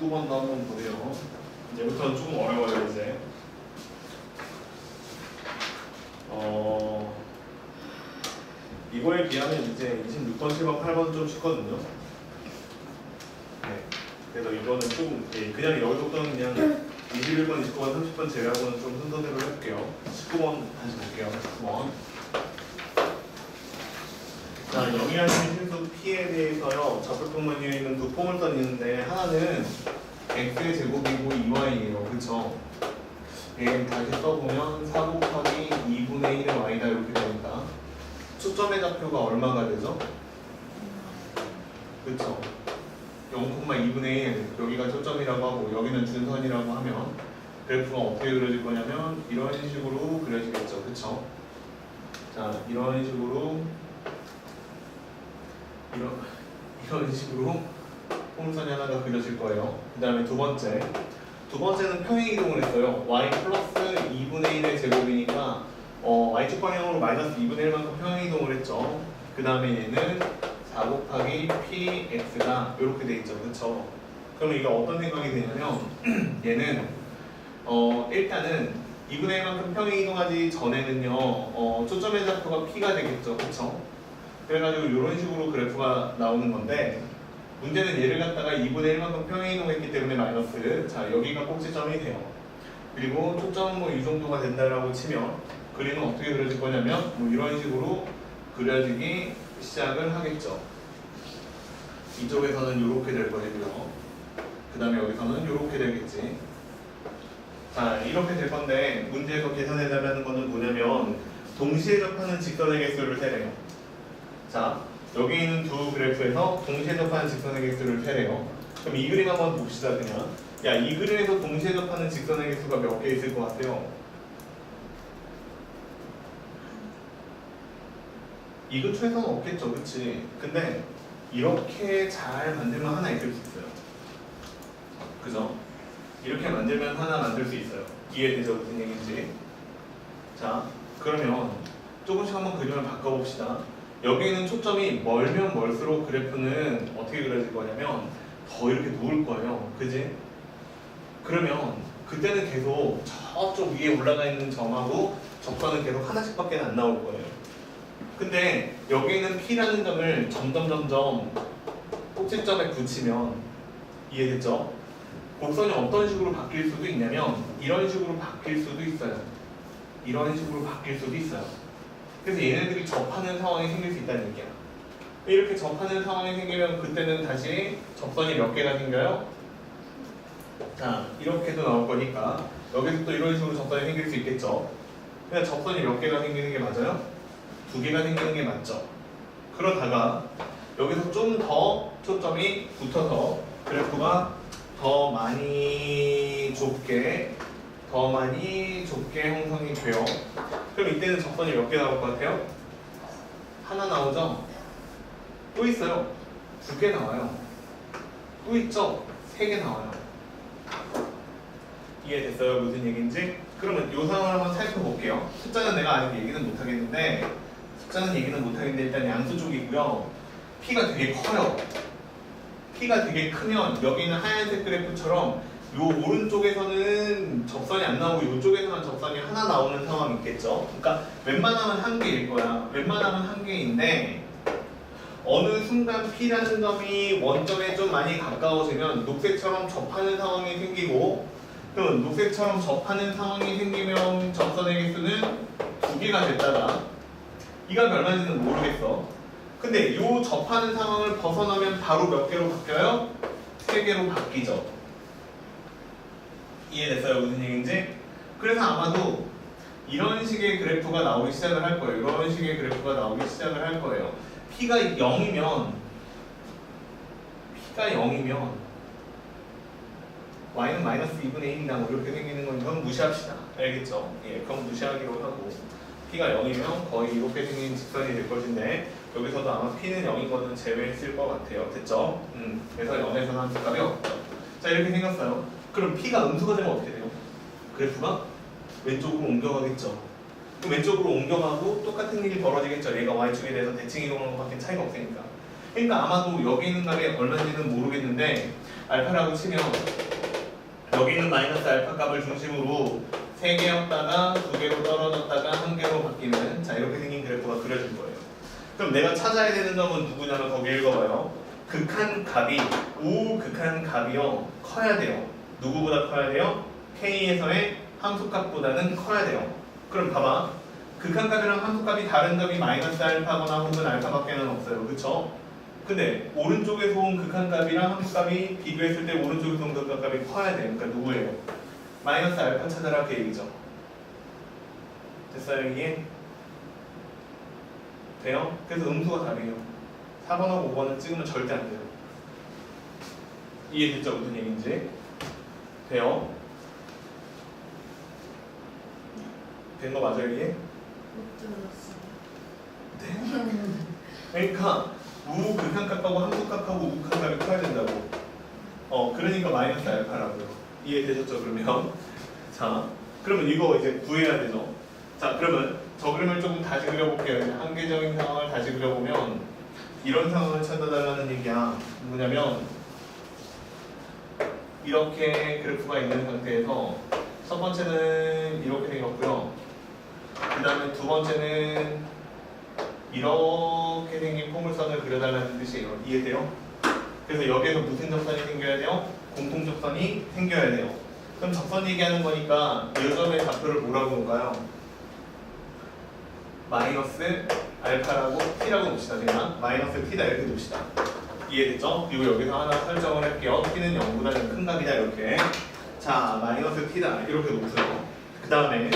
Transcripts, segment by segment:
19번도 한번 보세요. 이제부터는 조금 어려워요 이제. 이거에 비하면 이제 26번, 7번, 8번 좀 쉽거든요. 네. 그래서 이거는 좀 그냥 여기서부터는 그냥 21번, 29번, 30번 제외하고는 좀 순서대로 해볼게요. 19번 다시 볼게요. 19번. 자, 영위하는 실수 P에 대해서요. 접속동문위에 있는 두 포물선이 있는데 하나는 x의 제곱이고 2y예요. 그쵸? 얘 다시 써보면 4 곱하기 2분의 1의 y다 이렇게 되니까 초점의 좌표가 얼마가 되죠? 그쵸? 0,2분의 1 여기가 초점이라고 하고 여기는 준선이라고 하면 그래프가 어떻게 그려질 거냐면 이런 식으로 그려지겠죠. 그쵸? 자, 이런 식으로 포물선이 하나가 그려질 거예요. 그 다음에 두 번째는 평행이동을 했어요. y 플러스 2분의 1의 제곱이니까 y축 방향으로 마이너스 2분의 1만큼 평행이동을 했죠. 그 다음에 얘는 4 곱하기 px가 이렇게 돼 있죠. 그쵸? 그러면 이거 어떤 생각이 드냐면 얘는 일단은 2분의 1만큼 평행이동하기 전에는요 초점의 좌표가 p가 되겠죠. 그쵸? 그래가지고 이런 식으로 그래프가 나오는 건데 문제는 얘를 갖다가 2분의 1만큼 평행이동했기 때문에 마이너스 자 여기가 꼭지점이 돼요. 그리고 초점은 뭐 이 정도가 된다라고 치면 그림은 어떻게 그려질 거냐면 뭐 이런 식으로 그려지기 시작을 하겠죠. 이쪽에서는 이렇게 될 거고요. 그 다음에 여기서는 이렇게 되겠지. 자 이렇게 될 건데 문제에서 계산해달라는 거는 뭐냐면 동시에 접하는 직선의 개수를 세래요. 자 여기 있는 두 그래프에서 동시에 접하는 직선의 개수를 세래요. 그럼 이 그림 한번 봅시다. 그냥 야 이 그림에서 동시에 접하는 직선의 개수가 몇 개 있을 것 같아요? 이 근처에서는 없겠죠. 그치? 근데 이렇게 잘 만들면 하나 있을 수 있어요. 그죠? 이렇게 만들면 하나 만들 수 있어요. 이해되죠? 무슨 얘기인지. 자 그러면 조금씩 한번 그림을 바꿔봅시다. 여기는 초점이 멀면 멀수록 그래프는 어떻게 그려질 거냐면 더 이렇게 누울 거예요. 그지? 그러면 그때는 계속 저쪽 위에 올라가 있는 점하고 적선은 계속 하나씩밖에 안 나올 거예요. 근데 여기 있는 P라는 점을 점점 꼭지점에 붙이면 이해됐죠? 곡선이 어떤 식으로 바뀔 수도 있냐면 이런 식으로 바뀔 수도 있어요. 이런 식으로 바뀔 수도 있어요. 그래서 얘네들이 접하는 상황이 생길 수 있다는 얘기야. 이렇게 접하는 상황이 생기면 그때는 다시 접선이 몇 개가 생겨요? 자, 이렇게도 나올 거니까 여기서 또 이런 식으로 접선이 생길 수 있겠죠. 그냥 접선이 몇 개가 생기는 게 맞아요? 2개가 생기는 게 맞죠. 그러다가 여기서 좀 더 초점이 붙어서 그래프가 더 많이 좁게 형성이 돼요. 그럼 이때는 접선이 몇 개 나올 것 같아요? 하나 나오죠? 또 있어요. 2개 나와요. 또 있죠? 3개 나와요. 이해됐어요? 무슨 얘기인지? 그러면 이 상황을 한번 살펴볼게요. 숫자는 내가 아직 얘기는 못하겠는데 일단 양수 쪽이고요. P가 되게 커요. P가 되게 크면 여기는 하얀색 그래프처럼 요 오른쪽에서는 접선이 안 나오고 이쪽에서만 접선이 하나 나오는 상황이 있겠죠. 그러니까 웬만하면 한 개일 거야. 웬만하면 한 개인데 어느 순간 P라는 점이 원점에 좀 많이 가까워지면 녹색처럼 접하는 상황이 생기고 그럼 녹색처럼 접하는 상황이 생기면 접선의 개수는 2개가 됐다가 이가 얼마인지는 모르겠어. 근데 요 접하는 상황을 벗어나면 바로 몇 개로 바뀌어요? 3개로 바뀌죠. 이해됐어요? 무슨 얘기인지? 그래서 아마도 이런 식의 그래프가 나오기 시작을 할 거예요. 이런 식의 그래프가 나오기 시작을 할 거예요. P가 0이면 y는 마이너스 2분의 1이나 뭐 이렇게 생기는 건 그건 무시합시다. 알겠죠? 예, 그건 무시하기로 하고 P가 0이면 거의 이렇게 생긴 직선이 될 것인데 여기서도 아마 P는 0인 거는 제외했을 것 같아요. 됐죠? 그래서 0에서는 함수값이 없죠. 자 이렇게 생겼어요. 그럼 P가 음수가 되면 어떻게 돼요? 그래프가 왼쪽으로 옮겨가겠죠. 그럼 왼쪽으로 옮겨가고 똑같은 일이 벌어지겠죠. 얘가 Y축에 대해서 대칭 이동하는 것밖에 차이가 없으니까. 그러니까 아마도 여기 있는 값이 얼마인지는 모르겠는데 알파라고 치면 여기 있는 마이너스 알파 값을 중심으로 3개였다가 2개로 떨어졌다가 1개로 바뀌는 자 이렇게 생긴 그래프가 그려질 거예요. 그럼 내가 찾아야 되는 점은 누구냐면 거기 읽어봐요. 극한 값이 우극한 값이요 커야 돼요. 누구보다 커야 돼요? K에서의 함수값보다는 커야 돼요. 그럼 봐봐. 극한값이랑 함수값이 다른 점이 마이너스 알파거나 혹은 알파밖에는 없어요. 그쵸? 근데 오른쪽에서 온 극한값이랑 함수값이 비교했을 때 오른쪽에서 온 극한값이 커야 돼요. 그러니까 누구예요? 마이너스 알파 찾아라 그 얘기죠. 됐어요 여기? 돼요? 그래서 음수가 답이에요. 4번하고 5번은 찍으면 절대 안 돼요. 이해됐죠? 무슨 얘기인지? 돼요? 된 거 맞아요 이게? 못 들었어요. 네? 그러니까 우극한값하고 함수값하고 우극한값이 커야 된다고. 그러니까 마이너스 알파라고요. 이해되셨죠 그러면? 자 그러면 이거 이제 구해야 되죠. 자 그러면 저 그림을 조금 다시 그려볼게요. 이제 한계적인 상황을 다시 그려보면 이런 상황을 찾아달라는 얘기야. 뭐냐면 이렇게 그래프가 있는 상태에서 첫 번째는 이렇게 생겼고요. 그 다음에 두 번째는 이렇게 생긴 포물선을 그려달라는 뜻이에요. 이해돼요? 그래서 여기에서 무슨 접선이 생겨야 돼요? 공통접선이 생겨야 돼요. 그럼 접선 얘기하는 거니까 이 점의 좌표를 뭐라고 놓을까요? 마이너스 알파라고 t라고 놓읍시다. 제가 마이너스 t다 이렇게 놓읍시다. 이해됐죠? 그리고 여기서 하나 설정을 할게요. t는 0보다는 큰 값이다 이렇게. 자 마이너스 t다 이렇게 놓으세요. 그 다음에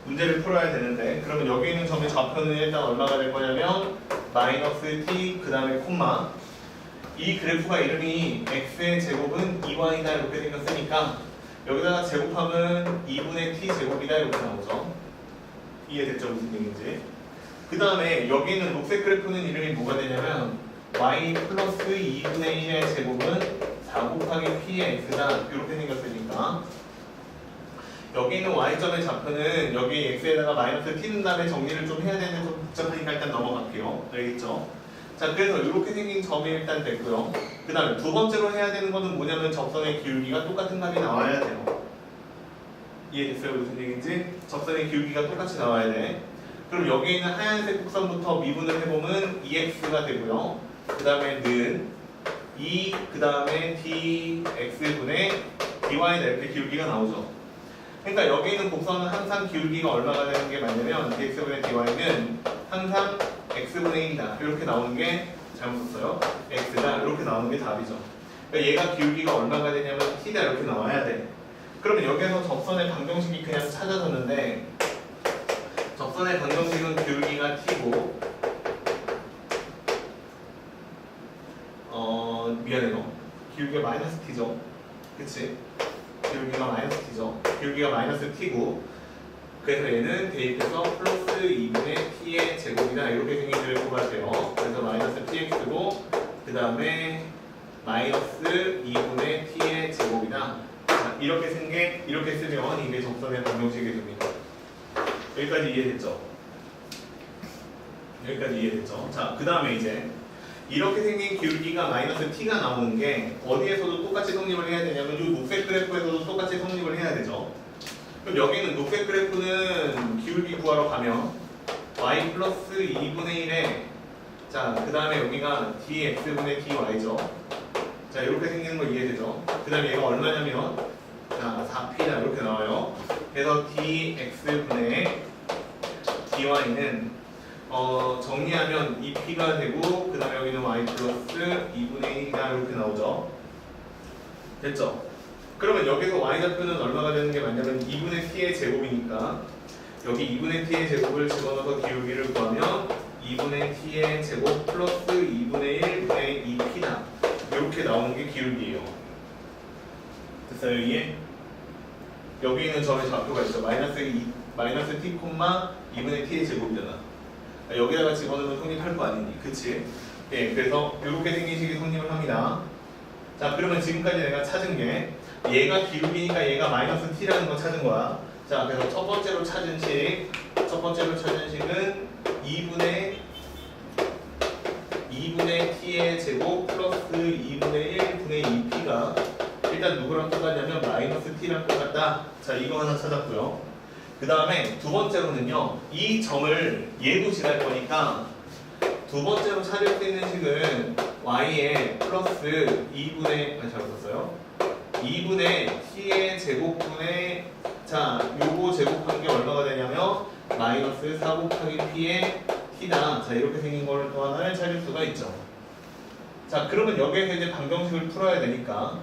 문제를 풀어야 되는데 그러면 여기 있는 점의 좌표는 일단 얼마가 될 거냐면 마이너스 t 그 다음에 콤마 이 그래프가 이름이 x의 제곱은 2y다 이렇게 생겼으니까 여기다가 제곱하면 2분의 t 제곱이다 이렇게 나오죠. 이해됐죠? 무슨 얘기인지. 그 다음에 여기 있는 녹색 그래프는 이름이 뭐가 되냐면 y 플러스 2분의 1의 제곱은 4 곱하기 p의 x다 이렇게 생겼으니까 여기 있는 y점의 좌표는 여기 x에다가 마이너스 t는 다음에 정리를 좀 해야 되는데 좀 복잡하니까 일단 넘어갈게요. 알겠죠? 자 그래서 이렇게 생긴 점이 일단 됐고요. 그 다음에 두 번째로 해야 되는 거는 뭐냐면 접선의 기울기가 똑같은 값이 나와야 돼요. 이해됐어요? 무슨 얘기인지? 접선의 기울기가 똑같이 나와야 돼. 그럼 여기 있는 하얀색 곡선부터 미분을 해보면 2x가 되고요. 그 다음에 는 2, 그 다음에 dx분의 dy다 이렇게 기울기가 나오죠. 그러니까 여기 있는 곡선은 항상 기울기가 얼마가 되는 게 맞냐면 dx분의 dy는 항상 x분의 1이다 이렇게 나오는 게 잘못 썼어요. x다 이렇게 나오는 게 답이죠. 그러니까 얘가 기울기가 얼마가 되냐면 t다 이렇게 나와야 돼. 그러면 여기에서 접선의 방정식이 그냥 찾아졌는데 접선의 방정식은 기울기가 t고 미안해요. 기울기가 마이너스 t죠. 그치? 기울기가 마이너스 t죠. 기울기가 마이너스 t고 그래서 얘는 대입해서 플러스 2분의 t의 제곱이다 이렇게 생긴 그래프가 돼요. 그래서 마이너스 tx고 그 다음에 마이너스 2분의 t의 제곱이다. 자, 이렇게 생긴 이렇게 쓰면 이게 접선의 방정식이 됩니다. 여기까지 이해됐죠? 여기까지 이해됐죠? 자, 그 다음에 이제 이렇게 생긴 기울기가 마이너스 t가 나오는 게 어디에서도 똑같이 성립을 해야 되냐면 이 녹색 그래프에서도 똑같이 성립을 해야 되죠. 그럼 여기는 녹색 그래프는 기울기 구하러 가면 y 플러스 2분의 1에 자, 그 다음에 여기가 dx분의 dy죠. 자, 이렇게 생기는 거 이해되죠? 그 다음에 얘가 얼마냐면 자, 4p다 이렇게 나와요. 그래서 dx분의 dy는 정리하면 2p가 되고 그 다음에 여기는 y 플러스 2분의 1이다 이렇게 나오죠. 됐죠? 그러면 여기서 y좌표는 얼마가 되는 게 맞냐면 2분의 t의 제곱이니까 여기 2분의 t의 제곱을 집어넣어서 기울기를 구하면 2분의 t의 제곱 플러스 2분의 1분의 2p다 이렇게 나오는 게 기울기예요. 됐어요? 이게 여기 있는 점의 좌표가 있죠. 마이너스 t, 2분의 t의 제곱이잖아. 여기다가 집어넣으면 성립할 거 아니니? 그치? 예, 그래서 이렇게 생긴 식이 성립을 합니다. 자, 그러면 지금까지 내가 찾은 게 얘가 기울기니까 얘가 마이너스 t라는 거 찾은 거야. 자, 그래서 첫 번째로 찾은 식은 2분의 2분의 t의 제곱 플러스 2분의 1분의 2p가 일단 누구랑 똑같냐면 마이너스 t랑 똑같다. 자, 이거 하나 찾았고요. 그 다음에 두 번째로는요, 이 점을 얘도 지날 거니까 두 번째로 찾을 수 있는 식은 y의 플러스 2분의, 잘못 썼어요. 2분의 t의 제곱분의, 자, 요거 제곱한 게 얼마가 되냐면 마이너스 4 곱하기 p의 t다. 자, 이렇게 생긴 걸 또 하나를 찾을 수가 있죠. 자, 그러면 여기에서 이제 방정식을 풀어야 되니까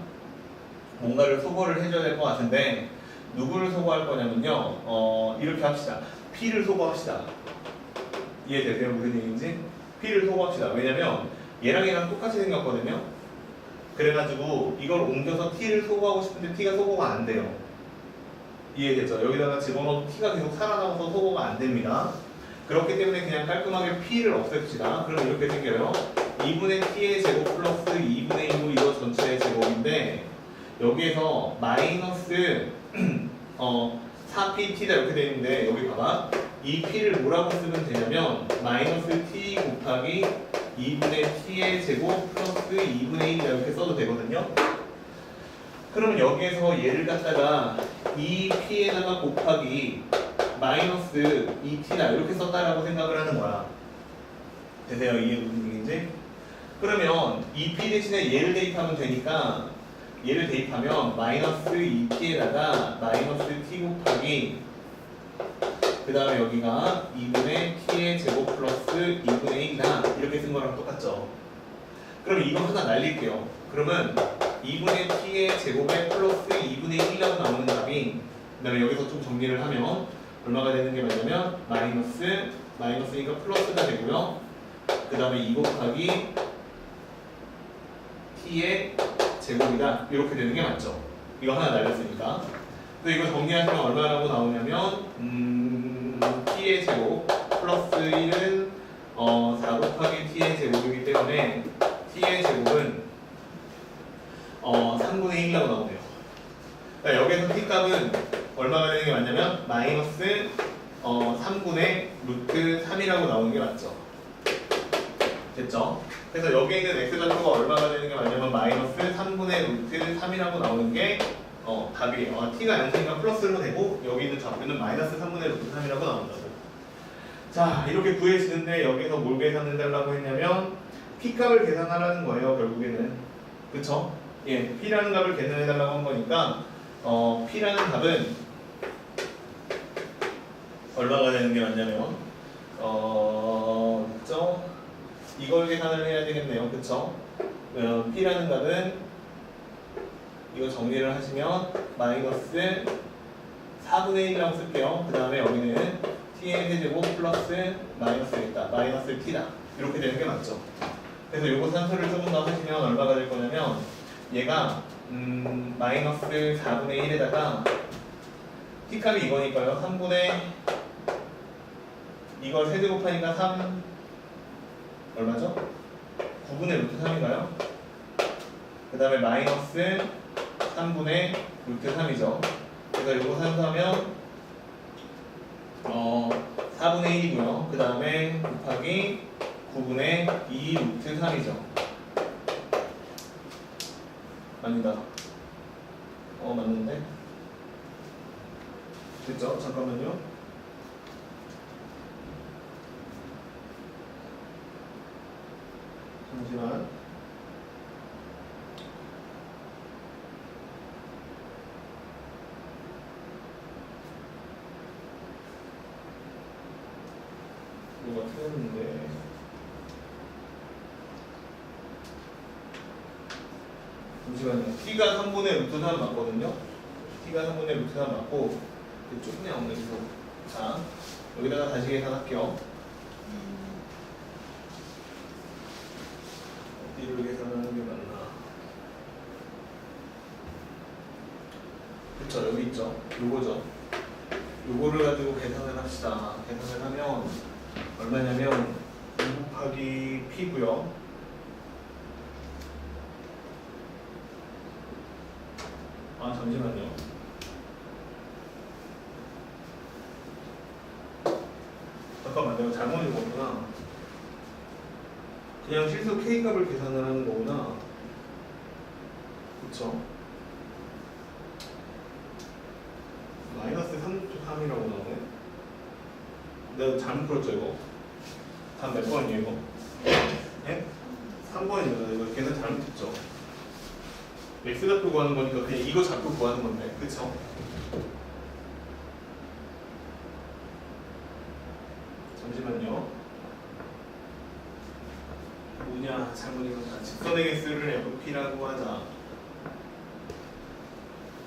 뭔가를 소거를 해줘야 될 것 같은데 누구를 소거할 거냐면요, 이렇게 합시다. p를 소거합시다. 이해되세요? 무슨 얘기인지? p를 소거합시다. 왜냐면 얘랑 똑같이 생겼거든요. 그래가지고 이걸 옮겨서 t를 소거하고 싶은데 t가 소거가 안 돼요. 이해되죠? 여기다가 집어넣어도 t가 계속 살아남아서 소거가 안 됩니다. 그렇기 때문에 그냥 깔끔하게 p를 없앱시다. 그럼 이렇게 생겨요. 2분의 t의 제곱 플러스 2분의 1로 이거 전체의 제곱인데 여기에서 마이너스 4pt다 이렇게 되어 있는데 여기 봐봐. 이 p를 뭐라고 쓰면 되냐면 마이너스 t 곱하기 2분의 t의 제곱 플러스 2분의 1이다 이렇게 써도 되거든요. 그러면 여기에서 얘를 갖다가 2p에다가 곱하기 마이너스 2t다 이렇게 썼다라고 생각을 하는 거야. 되세요? 이게 무슨 얘기인지? 그러면 2p 대신에 얘를 대입하면 되니까 얘를 대입하면 마이너스 2t에다가 마이너스 t 곱하기 그 다음에 여기가 2분의 t의 제곱 플러스 2분의 1이다 이렇게 쓴 거랑 똑같죠. 그럼 이거 하나 날릴게요. 그러면 2분의 t의 제곱에 플러스 2분의 1이라고 나오는 값이 그 다음에 여기서 좀 정리를 하면 얼마가 되는 게 맞냐면 마이너스니까 플러스가 되고요. 그 다음에 2 곱하기 t의 제곱이다 이렇게 되는 게 맞죠. 이거 하나 날렸으니까. 그래서 이거 정리하시면 얼마라고 나오냐면 t의 제곱 플러스 1은 4 곱하기 t의 제곱이기 때문에 t의 제곱은 3분의 1이라고 나오네요. 그러니까 여기서 t 값은 얼마가 되는 게 맞냐면 마이너스 3분의 루트 3이라고 나오는 게 맞죠. 됐죠? 그래서 여기 있는 x좌표가 얼마가 되는 게 맞냐면 마이너스 3분의 루트 3이라고 나오는 게 답이에요. t가 양수니까 플러스로 되고 여기 있는 좌표는 마이너스 3분의 루트 3이라고 나온다고. 자, 이렇게 구해지는데 여기서 뭘 계산해달라고 했냐면 p값을 계산하라는 거예요. 결국에는. 그쵸? 예, p라는 값을 계산해달라고 한 거니까 p라는 값은 얼마가 되는 게 맞냐면 그쵸? 이걸 계산을 해야 되겠네요. 그쵸? p라는 값은 이거 정리를 하시면 마이너스 4분의 1이라고 쓸게요. 그 다음에 여기는 t의 세제곱 플러스 마이너스겠다. 마이너스 t다. 이렇게 되는 게 맞죠. 그래서 요거 산수를 조금 더 하시면 얼마가 될 거냐면 얘가 마이너스 4분의 1에다가 t값이 이거니까요. 3분의 이걸 세제곱하니까 3 얼마죠? 9분의 루트 3인가요? 그 다음에 마이너스 3분의 루트 3이죠. 그래서 이거 산수하면 4분의 1이고요. 그 다음에 곱하기 9분의 2 루트 3이죠. 아니다. 맞는데? 됐죠? 잠깐만요. 잠시만. 뭐가 틀렸는데. 잠시만요. t가 3분의 루트 3 맞거든요. t가 3분의 루트 3 맞고 조금이 없네. 자, 여기다가 다시 계산할게요. 어디를 계산하는 게 맞나? 그쵸, 여기 있죠. 요거죠. 요거를 가지고 계산을 합시다. 계산을 하면 얼마냐면 2 곱하기 p고요. 잠시만요. 잠깐만, 내가 잘못 읽었구나. 그냥 실수 K 값을 계산을 하는 거구나. 그쵸? 마이너스 3.3이라고 나오네. 내가 잘못 풀었죠 이거? 답 몇 번이에요 이거? 예? 3번입니다. 이거 계산 잘못했죠? x 잡고 구하는 거니까 그냥 이거 잡고 구하는 건데, 그쵸? 잠시만요. 뭐냐, 잘못 읽었다. 직선의 개수를 FP라고 하자.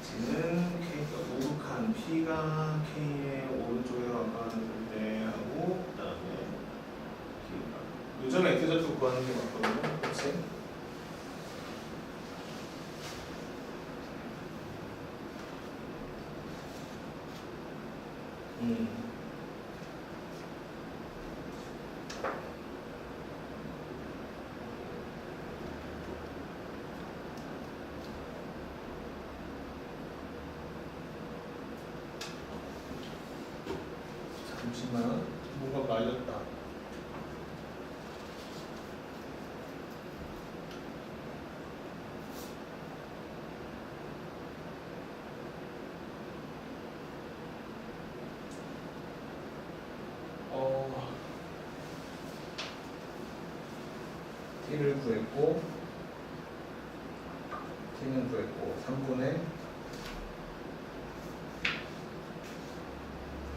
G는 K가 노룩한 P가 K의 오른쪽에 가까운 때 하고, 그 다음에 요즘에 x 잡고 구하는 게 맞거든요. 그치? 잠시만, 뭔가 말렸다. t를 구했고, t는 구했고, 3분의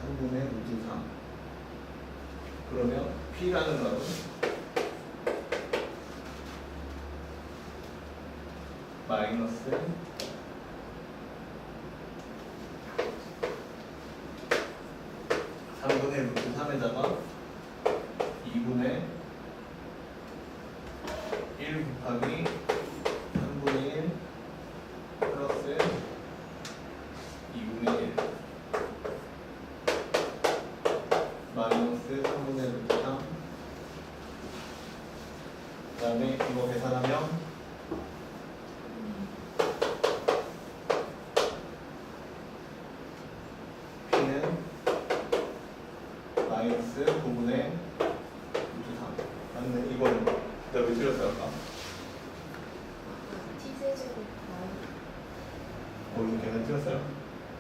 루트 3. 그러면 P라는 값은 마이너스 3분의 루트 3에다가 2분의 1 곱하기 3분의 1 플러스 2분의 1 마이너스 3분의 루트 3. 그 다음에 이거 계산하면 P는 마이너스 9분의 루트 3. 맞네. 이거는 내가 왜 틀렸어요 아까? T세제곱 이거 계산 틀렸어요?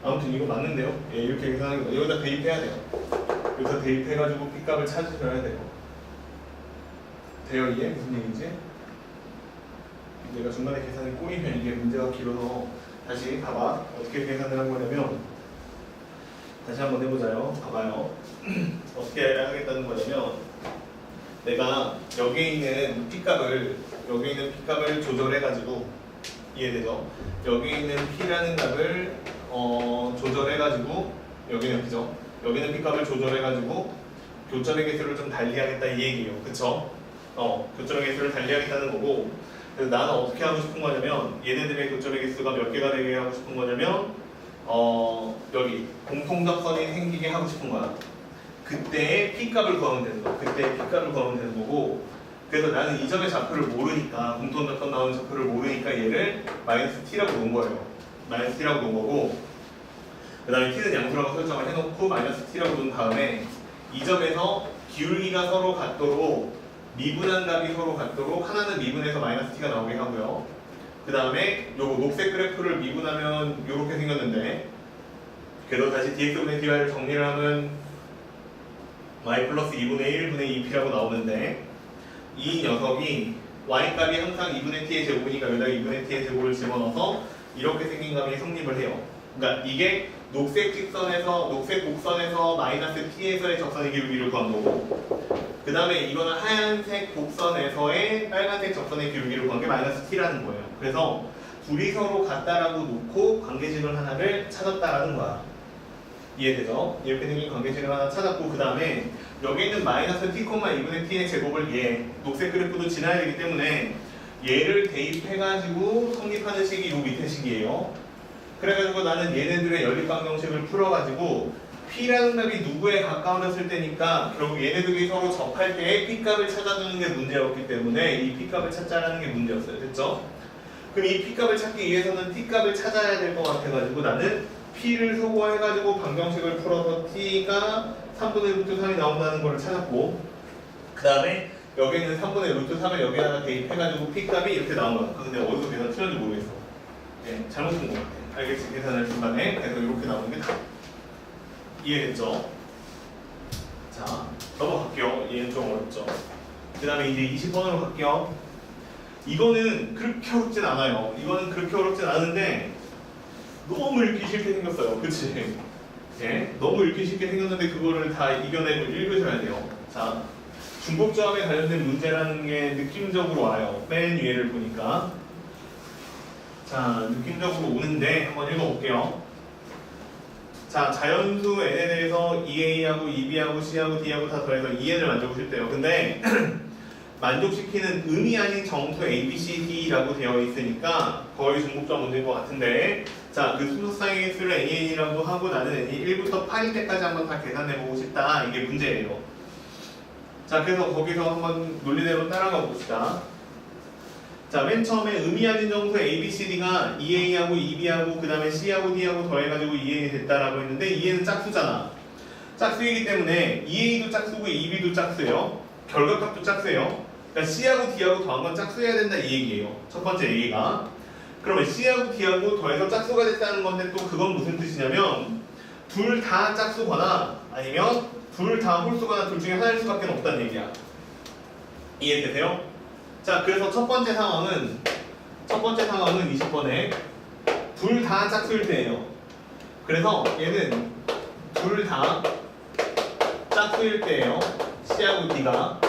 아무튼 이거 맞는데요? 예, 이렇게 계산하는 거 여기다 대입해야 돼요. 여기서 대입해가지고 P값을 찾으셔야 돼요. 돼요 이게? 무슨 얘기지? 내가 중간에 계산이 꼬이면 이게 문제가 길어서 다시 봐봐. 어떻게 계산을 한 거냐면 다시 한번 해보자요. 봐봐요. 어떻게 하겠다는 거냐면 내가 여기에 있는 P값을 조절해가지고 이해되죠? 여기 있는 P라는 값을 조절해가지고 여기는 그죠? 여기는 P값을 조절해가지고 교점의 개수를 좀 달리하겠다 이 얘기예요. 그쵸? 교점의 개수를 달리하겠다는 거고, 그래서 나는 어떻게 하고 싶은 거냐면 얘네들의 교점의 개수가 몇 개가 되게 하고 싶은 거냐면 여기 공통접선이 생기게 하고 싶은 거야. 그때의 P값을 구하면 되는 거야. 그때의 P값을 구하면 되는 거고, 그래서 나는 이 점의 좌표를 모르니까, 공통접선 나오는 좌표를 모르니까 얘를 마이너스 T라고 놓은 거예요. 마이너스 T라고 놓은 거고, 그 다음에 T는 양수라고 설정을 해놓고 마이너스 T라고 놓은 다음에 이 점에서 기울기가 서로 같도록 미분한 값이 서로 같도록 하나는 미분해서 마이너스 T가 나오게 하고요. 그 다음에 요거 녹색 그래프를 미분하면 요렇게 생겼는데, 그래서 다시 dx분의 dy를 정리를 하면 y 플러스 2분의 1분의 2p라고 나오는데, 이 녀석이 y값이 항상 2분의 t의 제곱이니까 여기다 2분의 t의 제곱을 집어넣어서 이렇게 생긴 값이 성립을 해요. 그러니까 이게 녹색 곡선에서 마이너스 t에서의 적선의 기울기를 구한 거고, 그 다음에 이거는 하얀색 곡선에서의 빨간색 적선의 기울기를 구한 게 마이너스 t라는 거예요. 그래서 둘이 서로 같다라고 놓고 관계식을 하나를 찾았다라는 거야. 이해되죠? 이렇게 생긴 관계식을 하나 찾았고, 그 다음에 여기 있는 마이너스 t, 2분의 t의 제곱을 얘 녹색 그래프도 지나야 되기 때문에 얘를 대입해가지고 성립하는 식이 요 밑에 식이에요. 그래가지고 나는 얘네들의 연립방정식을 풀어가지고 P라는 값이 누구에 가까워졌을 때니까 결국 얘네들이 서로 접할 때 P값을 찾아주는 게 문제였기 때문에 이 P값을 찾자라는 게 문제였어요. 됐죠? 그럼 이 P값을 찾기 위해서는 T값을 찾아야 될 것 같아가지고 나는 P를 소거해가지고 방정식을 풀어서 T가 3분의 루트 3이 나온다는 걸 찾았고, 그 다음에 여기는 3분의 루트 3을 여기다가 대입해가지고 P값이 이렇게 나온 거야. 근데 어디서 계산 틀렸는지 모르겠어. 예, 잘못 본 것 같아. 알겠지? 계산을 중간에. 그래서 이렇게 나오는 게 다. 이해됐죠? 자, 넘어갈게요. 얘는 좀 어렵죠. 그 다음에 이제 20번으로 갈게요. 이거는 그렇게 어렵진 않아요. 이거는 그렇게 어렵진 않은데 너무 읽기 싫게 생겼어요. 그치? 예? 너무 읽기 쉽게 생겼는데 그거를 다 이겨내고 읽으셔야 돼요. 자, 중복조합에 관련된 문제라는 게 느낌적으로 와요. 맨 위에를 보니까. 자, 느낌적으로 오는데 한번 읽어볼게요. 자, 자연수 n에 대해서 2a하고 2b하고 c하고 d하고 다 더해서 2n을 만들고 싶대요. 근데 만족시키는 음이 아닌 정수 a, b, c, d라고 되어 있으니까 거의 중복조합 문제인 것 같은데, 자, 그 순서상의 개수를 nan이라고 하고 나는 n이 1부터 8일 때까지 한번 다 계산해보고 싶다. 이게 문제예요. 자, 그래서 거기서 한번 논리대로 따라가 봅시다. 자, 맨 처음에 음이 아닌 정수 A, B, C, D가 2A하고 2B하고 그 다음에 C하고 D하고 더해가지고 2N이 됐다라고 했는데 2N은 짝수잖아. 짝수이기 때문에 2A도 짝수고 2B도 짝수예요. 결과값도 짝수예요. 그러니까 C하고 D하고 더한 건 짝수해야 된다 이 얘기예요. 첫 번째 얘기가. 그러면 C하고 D하고 더해서 짝수가 됐다는 건데 또 그건 무슨 뜻이냐면 둘 다 짝수거나 아니면 둘 다 홀수거나 둘 중에 하나일 수밖에 없다는 얘기야. 이해되세요? 자, 그래서 첫 번째 상황은 20번에 둘 다 짝수일 때예요. 그래서 얘는 둘 다 짝수일 때예요. C하고 D가.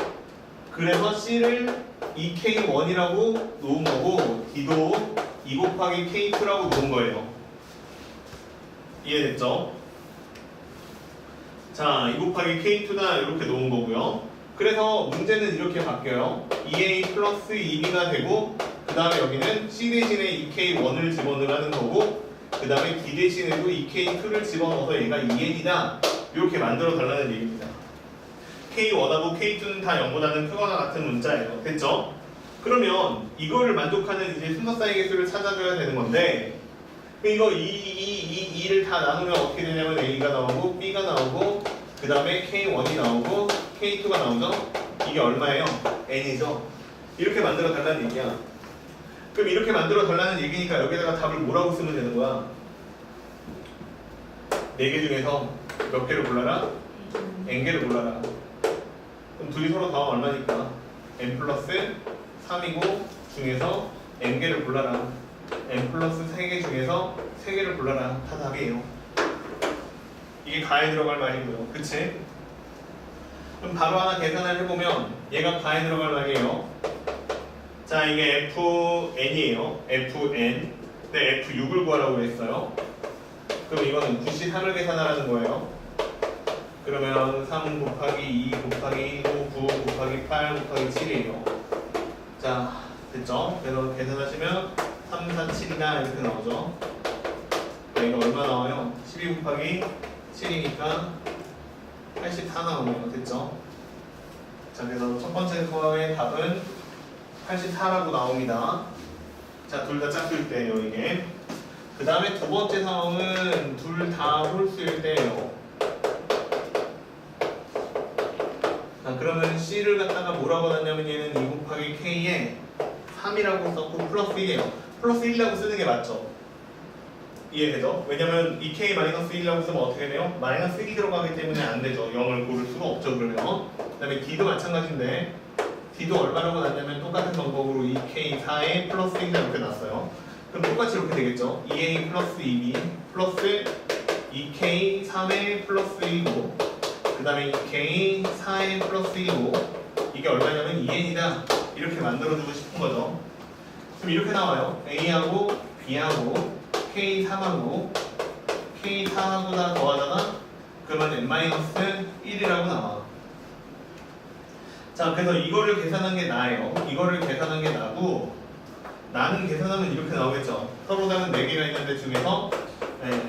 그래서 C를 2K1이라고 놓은 거고 D도 2 곱하기 K2라고 놓은 거예요. 이해됐죠? 자, 2 곱하기 K2다 이렇게 놓은 거고요. 그래서 문제는 이렇게 바뀌어요. 2A 플러스 2B가 되고 그 다음에 여기는 C 대신에 2K1을 집어넣으라는 거고 그 다음에 D 대신에도 2K2를 집어넣어서 얘가 2N이다 이렇게 만들어 달라는 얘기입니다. K1하고 K2는 다 0보다는 크거나 같은 문자예요. 됐죠? 그러면 이거를 만족하는 이제 순서사의 개수를 찾아줘야 되는 건데 이거 2를 다 나누면 어떻게 되냐면 A가 나오고 B가 나오고 그 다음에 K1이 나오고 K2가 나오죠? 이게 얼마예요? N이죠? 이렇게 만들어 달라는 얘기야. 그럼 이렇게 만들어 달라는 얘기니까 여기다가 답을 뭐라고 쓰면 되는 거야? 4개 중에서 몇 개를 골라라? N개를 골라라. 그럼 둘이 서로 더하면 얼마니까? N 플러스 3이고 중에서 N개를 골라라. N 플러스 3개 중에서 3개를 골라라. 다 답이에요. 이게 가에 들어갈 말이고요. 그치? 그럼 바로 하나 계산을 해보면 얘가 가에 들어갈 말이에요. 자, 이게 FN이에요. FN. 근데 F6을 구하라고 했어요. 그럼 이거는 93을 계산하라는 거예요. 그러면 3 곱하기 2 곱하기 5, 9 곱하기 8 곱하기 7이에요. 자, 됐죠? 그래서 계산하시면 3, 4, 7이나 이렇게 나오죠. 이거 얼마 나와요? 12 곱하기 7이니까 84 나오네요. 됐죠? 자, 그래서 첫 번째 거의 답은 84라고 나옵니다. 자, 둘 다 짝수일 때예요, 이게. 그 다음에 두 번째 상황은 둘 다 홀수일 때예요. 자, 그러면 C를 갖다가 뭐라고 놨냐면 얘는 2 곱하기 K에 3이라고 썼고 플러스 1이에요. 플러스 1이라고 쓰는 게 맞죠? 이해되죠? 왜냐면 2K-1이라고 쓰면 어떻게 돼요? 마이너스 1이 들어가기 때문에 안 되죠. 0을 고를 수가 없죠, 그러면. 그 다음에 D도 마찬가지인데 D도 얼마라고 놨냐면 똑같은 방법으로 2K4에 플러스 1 이렇게 놨어요. 그럼 똑같이 이렇게 되겠죠? 2A 플러스 2B 플러스 2K3에 플러스 1이고 그 다음에 2K4에 플러스 1이고 이게 얼마냐면 2N이다 이렇게 만들어주고 싶은 거죠. 그럼 이렇게 나와요. A하고 B하고 K3하고 K4하고 다 더하잖아? 그러면 N-1이라고 나와. 자, 그래서 이거를 계산한 게 나예요. 이거를 계산한 게 나고 나는 계산하면 이렇게 나오겠죠. 서로 다른 4개가 있는데 중에서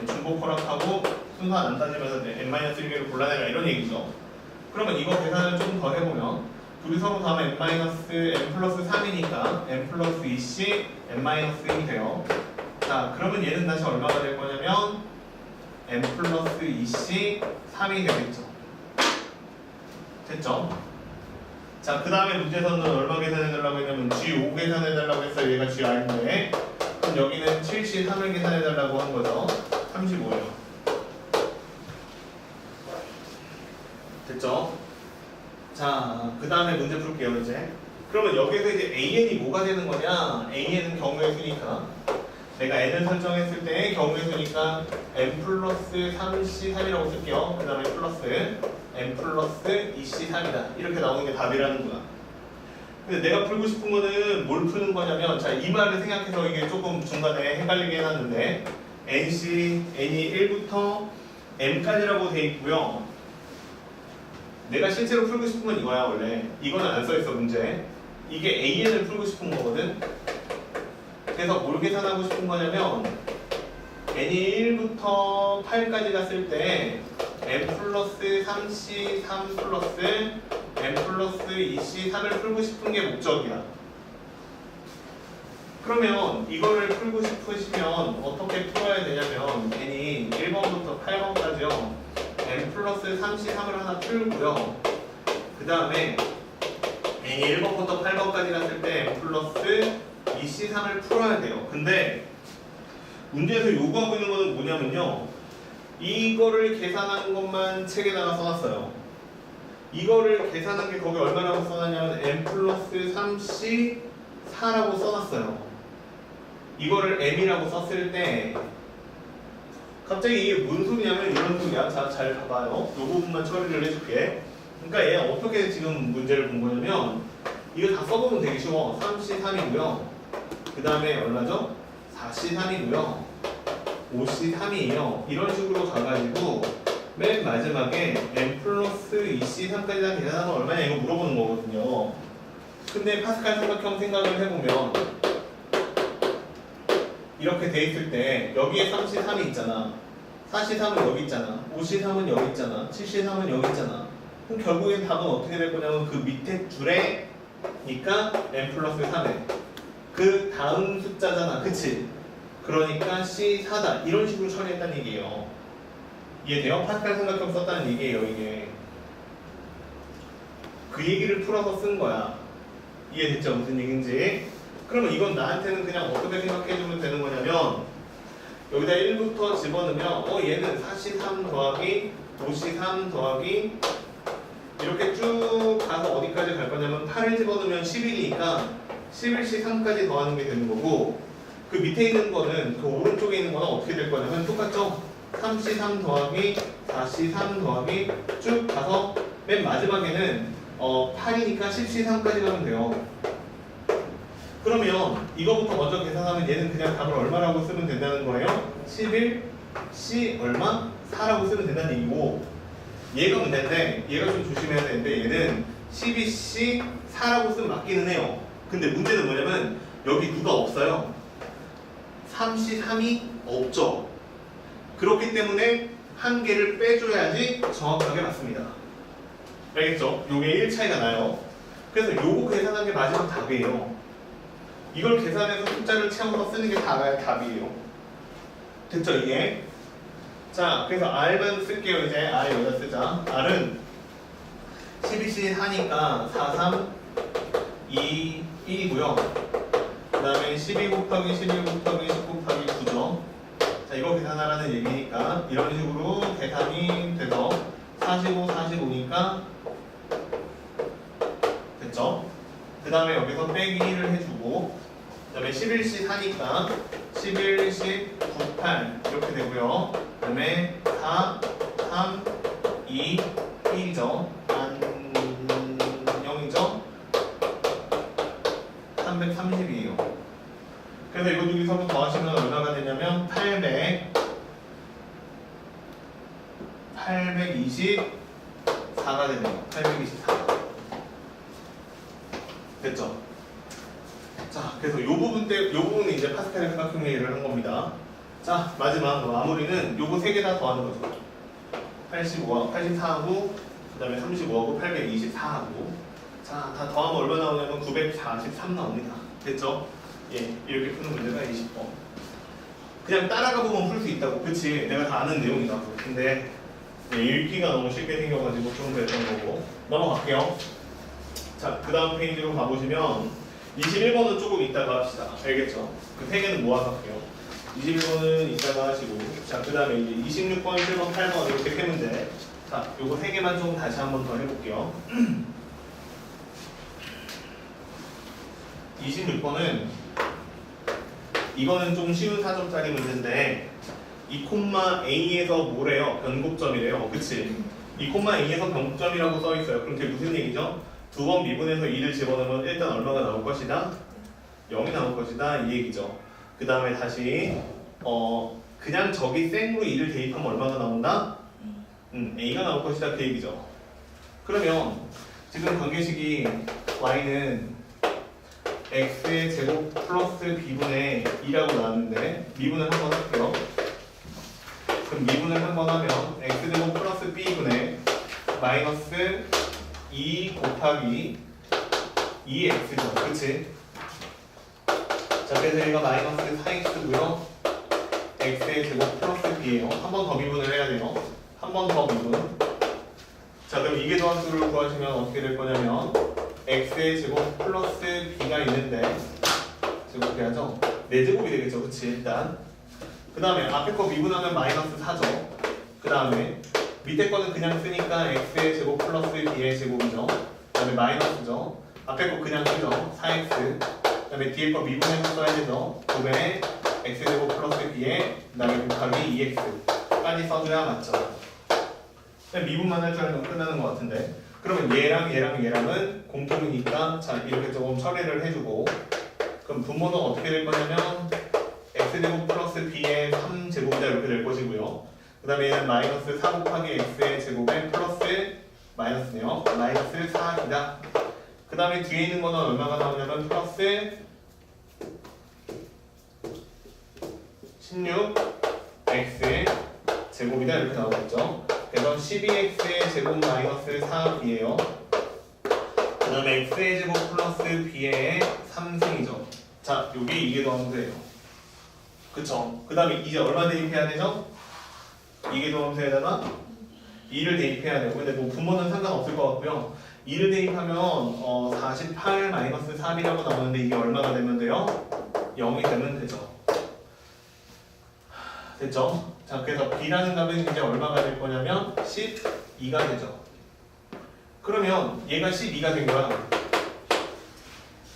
중복 허락하고 순서 안 따지면서 N-1개를 골라내라 이런 얘기죠. 그러면 이거 계산을 좀 더 해보면 둘이 서로 다음에 N 플러스 3이니까 N 플러스 2C N-1이 돼요. 자, 그러면 얘는 다시 얼마가 될 거냐면 N 플러스 2C 3이 되겠죠. 됐죠? 자, 그 다음에 문제에서는 얼마 계산해달라고 했냐면 G5 계산해달라고 했어요. 얘가 GR인데 그럼 여기는 73을 계산해달라고 한 거죠. 35예요. 됐죠? 자, 그 다음에 문제 풀게요 이제. 그러면 여기서 이제 AN이 뭐가 되는 거냐? AN은 경우의 수니까 내가 n을 설정했을 때 경우의 수니까 n 플러스 3c3이라고 쓸게요. 그 다음에 플러스 n 플러스 2c3이다. 이렇게 나오는 게 답이라는 거야. 근데 내가 풀고 싶은 거는 뭘 푸는 거냐면, 자, 이 말을 생각해서 이게 조금 중간에 헷갈리게 해놨는데 n이 1부터 m까지라고 돼 있고요. 내가 실제로 풀고 싶은 건 이거야. 원래 이거는 안 써있어 문제. 이게 AN을 풀고 싶은 거거든. 그래서 뭘 계산하고 싶은 거냐면 n이 1부터 8까지 갔을 때 n 플러스 3c3 플러스 n 플러스 2c3을 풀고 싶은 게 목적이야. 그러면 이거를 풀고 싶으시면 어떻게 풀어야 되냐면 n이 1번부터 8번까지요. n 플러스 3c3을 하나 풀고요. 그 다음에 n이 1번부터 8번까지 갔을 때 n 플러스 2c3을 풀어야 돼요. 근데 문제에서 요구하고 있는 거는 뭐냐면요. 이거를 계산하는 것만 책에다가 써놨어요. 이거를 계산한 게 거기 얼마라고 써놨냐면 n 플러스 3c4라고 써놨어요. 이거를 m이라고 썼을 때 갑자기 이게 뭔 소리냐면 이런 소리야. 자, 잘 봐봐요. 이 부분만 처리를 해줄게. 그러니까 얘 어떻게 지금 문제를 본 거냐면 이거 다 써보면 되게 쉬워. 3c3이고요. 그 다음에 얼마죠? 4c3이고요. 5c3이에요. 이런 식으로 가가지고 맨 마지막에 n 플러스 2c3까지 다 계산하면 얼마냐 이거 물어보는 거거든요. 근데 파스칼 삼각형 생각을 해보면 이렇게 돼 있을 때 여기에 3c3이 있잖아. 4c3은 여기 있잖아. 5c3은 여기 있잖아. 7c3은 여기 있잖아. 그럼 결국엔 답은 어떻게 될 거냐면 그 밑에 줄에니까 n 플러스 3에 그 다음 숫자잖아. 그치? 그러니까 C4다. 이런 식으로 처리했다는 얘기예요. 이해돼요? 파스칼 삼각형 썼다는 얘기예요. 이게 그 얘기를 풀어서 쓴 거야. 이해됐죠? 무슨 얘기인지. 그러면 이건 나한테는 그냥 어떻게 생각해주면 되는 거냐면 여기다 1부터 집어넣으면 얘는 4C3 더하기 5C3 더하기 이렇게 쭉 가서 어디까지 갈 거냐면 8을 집어넣으면 11이니까 11C3까지 더하는 게 되는 거고 그 밑에 있는 거는 그 오른쪽에 있는 거는 어떻게 될 거냐면 똑같죠? 3C3 더하기 4C3 더하기 쭉 가서 맨 마지막에는 8이니까 10C3까지 가면 돼요. 그러면 이거부터 먼저 계산하면 얘는 그냥 답을 얼마라고 쓰면 된다는 거예요? 11C 얼마? 4라고 쓰면 된다는 얘기고 얘가 문제인데 얘가 좀 조심해야 되는데 얘는 12C 4라고 쓰면 맞기는 해요. 근데 문제는 뭐냐면 여기 누가 없어요. 3C3이 없죠. 그렇기 때문에 한 개를 빼줘야지 정확하게 맞습니다. 알겠죠? 요게 1 차이가 나요. 그래서 요거 계산한 게 마지막 답이에요. 이걸 계산해서 숫자를 채워서 쓰는 게 답이에요. 됐죠 이게? 자, 그래서 R만 쓸게요. 이제 R 여기다 쓰자. R은 12C 하니까 4, 3, 2, 1이고요. 그 다음에 12 곱하기 11 곱하기 10 곱하기 9죠. 자, 이거 계산하라는 얘기니까 이런 식으로 계산이 돼서 45, 45니까 됐죠? 그 다음에 여기서 빼기 1을 해주고 그 다음에 11씩 하니까 11씩 9, 8 이렇게 되고요. 그 다음에 4, 3, 2, 1이죠. 안녕이죠. 330이에요. 그래서 이거 둘이 서로 더하시면 얼마가 되냐면 824가 되네요. 824. 됐죠? 자, 그래서 요 부분은 이제 파스칼의 삼각형 얘기를 한 겁니다. 자, 마지막 마무리는 요거 세 개 다 더하는 거죠. 85하고 84하고 그 다음에 35하고 824하고 자, 다 더하면 얼마 나오냐면 943 나옵니다. 됐죠? 예, 이렇게 푸는 문제가 20번. 그냥 따라가 보면 풀 수 있다고. 그치? 내가 다 아는 내용이다. 근데 읽기가 너무 쉽게 생겨가지고 좀 그랬던 거고 넘어갈게요. 자, 자, 그 다음 페이지로 가보시면 21번은 조금 이따가 합시다. 알겠죠? 그 3개는 모아서 할게요. 21번은 이따가 하시고, 자, 그 다음에 이제 26번, 7번, 8번 이렇게 세 문제. 자, 요거 3개만 좀 다시 한번 더 해볼게요. 26번은 이거는 좀 쉬운 4점짜리 문제인데 2,A에서 뭐래요? 변곡점이래요. 그치? 2,A에서 변곡점이라고 써있어요. 그럼 그게 무슨 얘기죠? 두 번 미분해서 2를 집어넣으면 일단 얼마가 나올 것이다? 0이 나올 것이다. 이 얘기죠. 그 다음에 다시 그냥 저기 생으로 2를 대입하면 얼마가 나온다? A가 나올 것이다. 그 얘기죠. 그러면 지금 관계식이 y는 x의 제곱 플러스 b분의 2라고 나왔는데 미분을 한번 할게요. 그럼 미분을 한번 하면 x제곱 플러스 b분의 마이너스 2 곱하기 2x죠. 그치? 자, 그래서 여기가 마이너스 4x고요. x의 제곱 플러스 b예요. 한 번 더 미분을 해야 돼요. 한 번 더 미분. 자, 그럼 이게 더한수를 구하시면 어떻게 될 거냐면 x의 제곱 플러스 b가 있는데 제곱해야죠. 4제곱이 되겠죠. 그치? 일단 그 다음에 앞에 거 미분하면 마이너스 4죠. 그 다음에 밑에 거는 그냥 쓰니까 x의 제곱 플러스 b의 제곱이죠. 그 다음에 마이너스죠. 앞에 거 그냥 쓰죠. 4x. 그 다음에 뒤에 거 미분해서 써야 되죠. 9분의 x제곱 플러스 b에 그 다음에 곱하기 2x까지 써줘야 맞죠. 그냥 미분만 할 줄 알면 끝나는 것 같은데, 그러면 얘랑은 공통이니까 자 이렇게 조금 처리를 해주고, 그럼 분모는 어떻게 될 거냐면 x제곱 플러스 b의 3제곱이다 이렇게 될 것이고요. 그 다음에 얘는 마이너스 4 곱하기 x의 제곱에 플러스 마이너스네요. 마이너스 4이다. 그 다음에 뒤에 있는 거는 얼마가 나오냐면 플러스 16x의 제곱이다 이렇게 나오겠죠. 그래서 12x의 제곱 마이너스 4b예요. 그 다음에 x의 제곱 플러스 b의 3승이죠. 자, 요게 이게 더함수예요. 그쵸? 그 다음에 이제 얼마 대입해야 되죠? 이게 더함수에다가 2를 대입해야 되고, 근데 뭐 분모는 상관없을 것 같고요. 2를 대입하면 48 마이너스 3이라고 나오는데 이게 얼마가 되면 돼요? 0이 되면 되죠. 됐죠? 자, 그래서 b라는 값은 이제 얼마가 될 거냐면 12가 되죠. 그러면 얘가 12가 된 거야.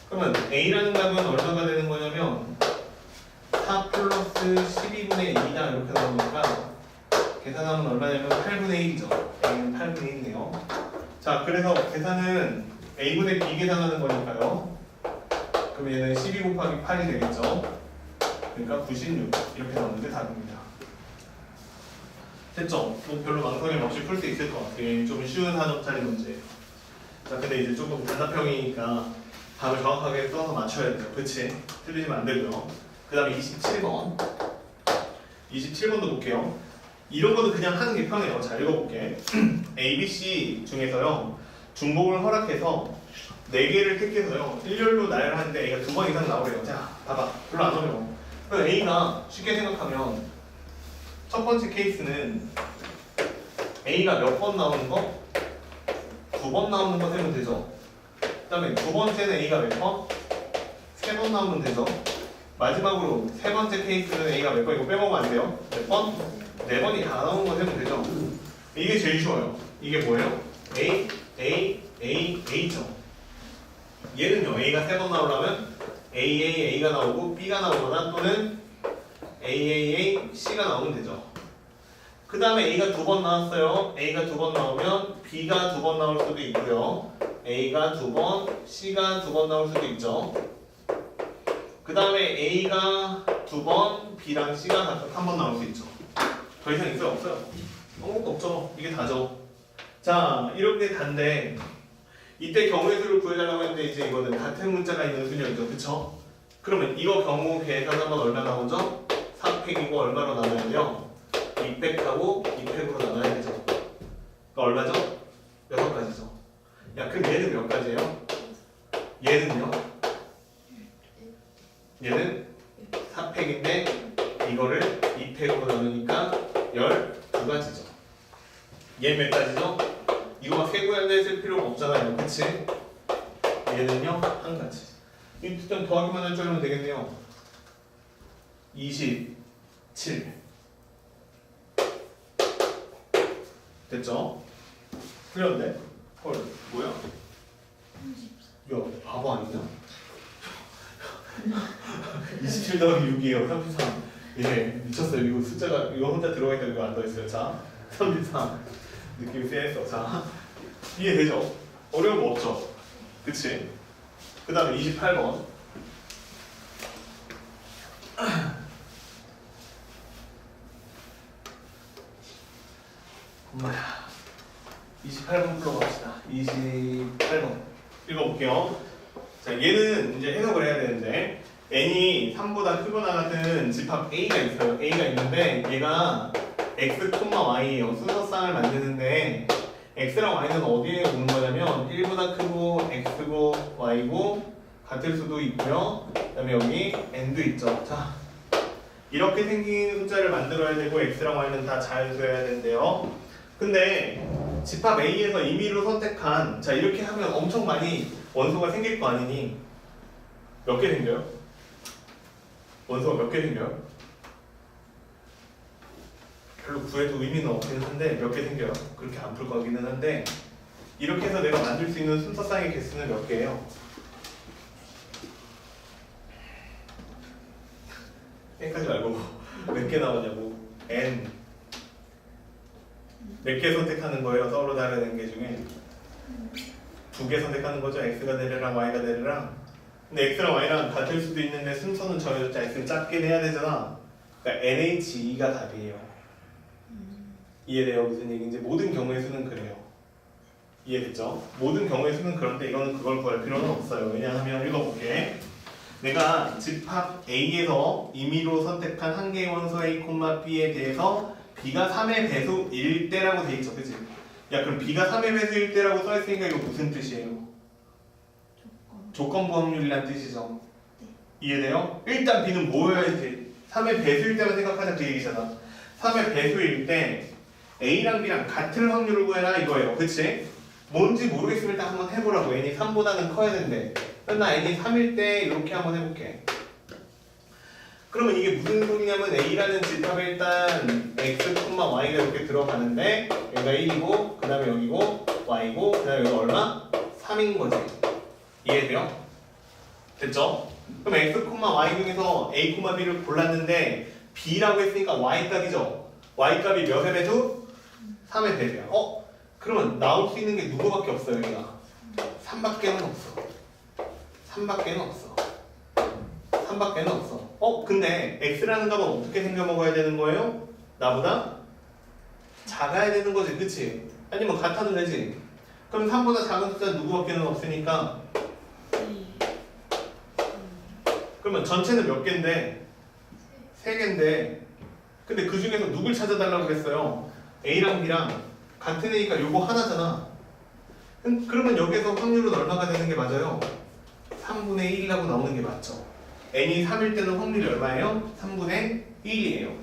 그러면 a라는 값은 얼마가 되는 거냐면 4 플러스 12분의 1이다 이렇게 나오니까 계산하면 얼마냐면 8분의 1이죠. a는 8분의 1이네요. 자, 그래서 계산은 a분의 b 계산하는 거니까요. 그럼 얘는 12 곱하기 8이 되겠죠. 그러니까 96 이렇게 나오는 게 답입니다. 됐죠? 뭐 별로 망설임 없이 풀 수 있을 것 같아요. 좀 쉬운 4점짜리 문제. 자, 근데 이제 조금 단답형이니까 답을 정확하게 써서 맞춰야 돼요. 그치? 틀리시면 안 되고요. 그 다음에 27번. 27번도 볼게요. 이런 거는 그냥 하는 게 편해요. 자, 읽어볼게. A, B, C 중에서요, 중복을 허락해서 4개를 택해서요, 일렬로 나열하는데 A가 2번 이상 나오래요. 자, 봐봐. 별로 안 어려워. 그럼 A가 쉽게 생각하면 첫 번째 케이스는 A가 몇 번 나오는 거? 2번 나오는 거 세면 되죠. 그 다음에 두 번째는 A가 몇 번? 3번 나오면 되죠. 마지막으로 세 번째 케이스는 A가 몇 번? 이거 빼먹으면 안 돼요. 몇 번? 4번이 다 나오는 거 세면 되죠. 이게 제일 쉬워요. 이게 뭐예요? A죠. 얘는요, A가 3번 나오려면 A가 나오고 B가 나오거나 또는 C가 나오면 되죠. 그 다음에 A가 2번 나왔어요. A가 2번 나오면 B가 2번 나올 수도 있고요. A가 2번, C가 2번 나올 수도 있죠. 그 다음에 A가 2번, B랑 C가 각각 1번 나올 수 있죠. 더 이상 있어요? 없어요? 아무것도 없죠. 이게 다죠. 자, 이렇게 단데 이때 경우의 수를 구해달라고 했는데 이제 이거는 같은 문자가 있는 순열이죠. 그쵸? 그러면 이거 경우 계산하면 얼마 나오죠? 4팩이고 얼마로 나눠야 돼요? 2팩하고 2팩으로 나눠야 되죠. 그러니까 얼마죠? 6가지죠. 야, 그럼 얘는 몇 가지예요? 얘는요? 얘는 4팩인데 이거를 2팩으로 나누니까 12가지죠. 얘 몇 가지죠? 이거 막 세구현대 쓸 필요가 없잖아요. 그치? 얘는요 한 가지. 일단 더하기만 할 줄 알면 되겠네요. 27 됐죠? 틀렸네? 헐 뭐야? 34. 야 바보 아니냐? 27 더하기 6이에요. 33. 예 미쳤어요. 이거 숫자가 이거 혼자 들어가 있다 이거 안 떠있어요. 자 33 느낌 쎄했어. 자 이해되죠? 어려운 거 없죠? 그치? 그 다음에 28번 엄마야 28번 불러봅시다. 28번 읽어볼게요. 자 얘는 이제 해석을 해야 되는데 n이 3보다 크거나 같은 집합 a가 있어요. a가 있는데 얘가 x, y예요. 순서쌍을 만드는데 x랑 y는 어디에 오는 거냐면 1보다 크고 x고 y고 같을 수도 있고요. 그 다음에 여기 n도 있죠. 자 이렇게 생긴 숫자를 만들어야 되고 x랑 y는 다 자연수여야 된대요. 근데 집합 A에서 임의로 선택한 자 이렇게 하면 엄청 많이 원소가 생길 거 아니니 몇 개 생겨요? 원소가 몇 개 생겨요? 별로 구해도 의미는 없긴 한데 몇 개 생겨요? 그렇게 안 풀 거기는 한데 이렇게 해서 내가 만들 수 있는 순서쌍의 개수는 몇 개예요? N까지 말고 몇 개 나오냐고 N 몇 개 선택하는 거예요? 서로 다른 N개 중에 2개 선택하는 거죠. X가 되려랑 Y가 되려랑 근데 X랑 Y랑 같을 수도 있는데 순서는 정해졌자 X를 작게 해야 되잖아. 그러니까 NHE가 답이에요. 이해돼요? 무슨 얘기인지 모든 경우의 수는 그래요. 이해됐죠? 모든 경우의 수는 그런데 이거는 그걸 구할 필요는 없어요. 왜냐하면 읽어볼게. 내가 집합 A에서 임의로 선택한 한 개의 원소 A, B에 대해서 B가 3의 배수일 때라고 돼 있죠. 그치? 야 그럼 B가 3의 배수일 때라고 써있으니까 이거 무슨 뜻이에요? 조건부 확률이란 뜻이죠. 이해돼요? 일단 B는 뭐여야지? 3의 배수일 때만 생각하자 그 얘기잖아. 3의 배수일 때 A랑 B랑 같을 확률을 구해라 이거예요. 그치? 뭔지 모르겠으면 일단 한번 해보라고. n이 3보다는 커야 된대. 그럼 나 n이 3일 때 이렇게 한번 해볼게. 그러면 이게 무슨 소리냐면 A라는 집합에 일단 x, y가 이렇게 들어가는데 여기가 1이고 그 다음에 여기고 y고 그 다음에 여기 얼마? 3인 거지. 이해돼요? 됐죠? 그럼 x, y 중에서 a, b를 골랐는데 b라고 했으니까 y 값이죠. y 값이 몇의 배수? 3의 배수야. 그러면 나올 수 있는 게 누구밖에 없어요 여기가? 3밖에는 없어. 3밖에는 없어. 3밖에는 없어. 근데 x라는 값은 어떻게 생겨 먹어야 되는 거예요? 나보다 작아야 되는 거지, 그치? 아니면 같아도 되지. 그럼 3보다 작은 숫자 누구밖에는 없으니까 그러면 전체는 몇 개인데? 3개인데 근데 그 중에서 누굴 찾아달라고 그랬어요? A랑 B랑 같은 A가 요거 하나잖아. 그러면 여기서 확률은 얼마가 되는 게 맞아요? 3분의 1이라고 나오는 게 맞죠. n이 3일 때는 확률이 얼마예요? 3분의 1이에요.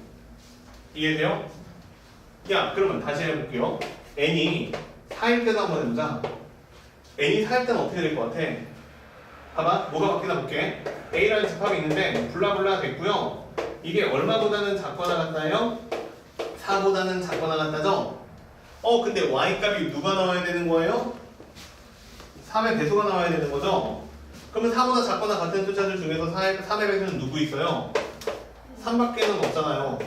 이해돼요? 야 그러면 다시 해볼게요. n이 4일 때도 한번 해보자. n이 4일 때는 어떻게 될 것 같아? 봐봐 뭐가 바뀌나 볼게. A라는 집합이 있는데 블라블라 됐고요. 이게 얼마보다는 작거나 같나요? 4보다는 작거나 같다죠? 근데 y값이 누가 나와야 되는 거예요? 3의 배수가 나와야 되는 거죠? 그러면 4보다 작거나 같은 숫자들 중에서 3의 배수는 누구 있어요? 3밖에는 없잖아요.